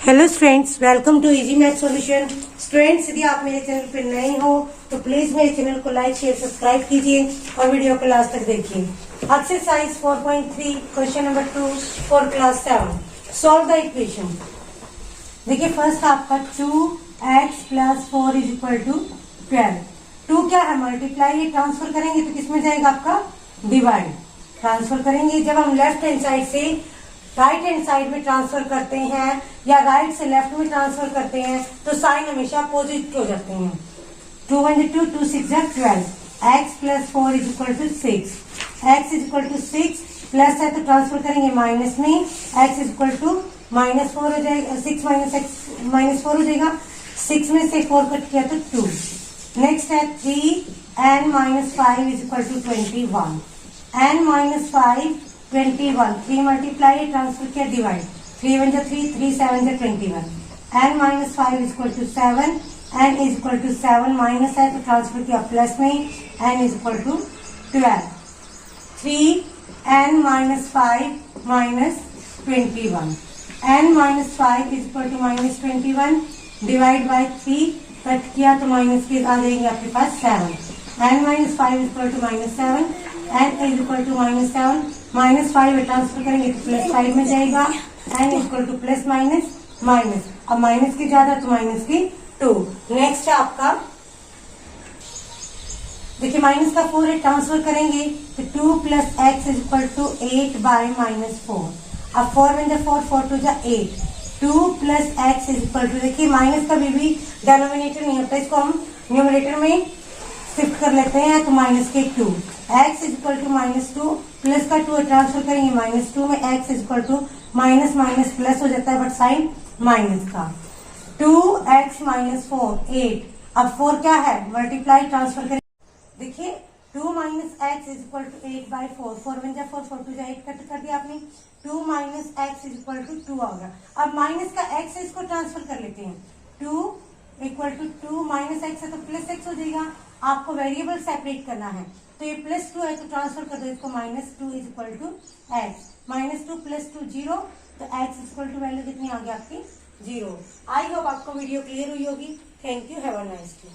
Hello students, welcome to easy math solution. Students, यदि आप मेरे चैनल पर नए हो तो प्लीज मेरे चैनल को लाइक शेयर सब्सक्राइब कीजिए और वीडियो को लास्ट तक देखिए। Exercise 4.3 question number 2 for class 7। Solve the equation. देखिए, फर्स्ट आपका 2x + 4 = 12। 2 क्या है? मल्टीप्लाई। ये ट्रांसफर करेंगे तो किसमें जाएगा आपका? डिवाइड। ट्रांसफर करेंगे जब हम लेफ्ट हैंड साइड से राइट हैंड साइड में ट्रांसफर करते हैं या राइट से लेफ्ट में ट्रांसफर करते हैं तो साइन हमेशा अपोजिट हो जाते हैं। 2 × 2 2 6 12। x + 4 = 6। x = 6 प्लस है तो ट्रांसफर करेंगे माइनस में। x = -4 हो जाएगा। 6 - x -4 हो जाएगा। 6 में से 4 कट किया तो 2। नेक्स्ट है 3n - 5 = 21। n - 5 21। 3 मल्टीप्लाई, ट्रांसफर किया, डिवाइड। 3 × 1 = 3, 3 × 7 = 21। n - 5 = 7। n = 7 माइनस है तो ट्रांसफर किया प्लस में। n = 12। 3n - 5 - 21। n - 5 = -21 divide by 3 cut किया तो माइनस के आ जाएंगे आपके पास 7। n - 5 = -7। n = -7 -5 ट्रांसफर करेंगे तो प्लस साइड में जाएगा। n = plus minus minus. अब माइनस की ज्यादा तो माइनस की 2। नेक्स्ट है आपका, देखिए माइनस का 4 ट्रांसफर करेंगे तो 2 + x = 8/-4। अब 4 × 4 4 × 2 = 8। 2 + x = देखिए माइनस का भी डिनोमिनेटर नहीं होता, इसको हम न्यूमरेटर में शिफ्ट कर लेते हैं तो -2। x = -2 प्लस का 2 ट्रांसफर करेंगे -2 में। x = माइनस माइनस प्लस हो जाता है बट साइन माइनस का। 2x - 4 8। अब 4 क्या है? मल्टीप्लाई, ट्रांसफर करेंगे। देखिए 2 - x = 8/4। 4 × 4 4 × 2 = 8 कट कर दिया आपने। 2 - x = 2 आ गया। अब माइनस का x है, इसको ट्रांसफर कर लेते हैं। 2 = 2 -x है तो प्लस x हो जाएगा। आपको वेरिएबल सेपरेट करना है तो ये +2 है तो ट्रांसफर कर दो इसको। -2 = x। -2 + 2 0 तो x = वैल्यू कितनी आ गई आपकी? 0। आई होप आपको वीडियो क्लियर हुई होगी। Thank you. Have a nice day.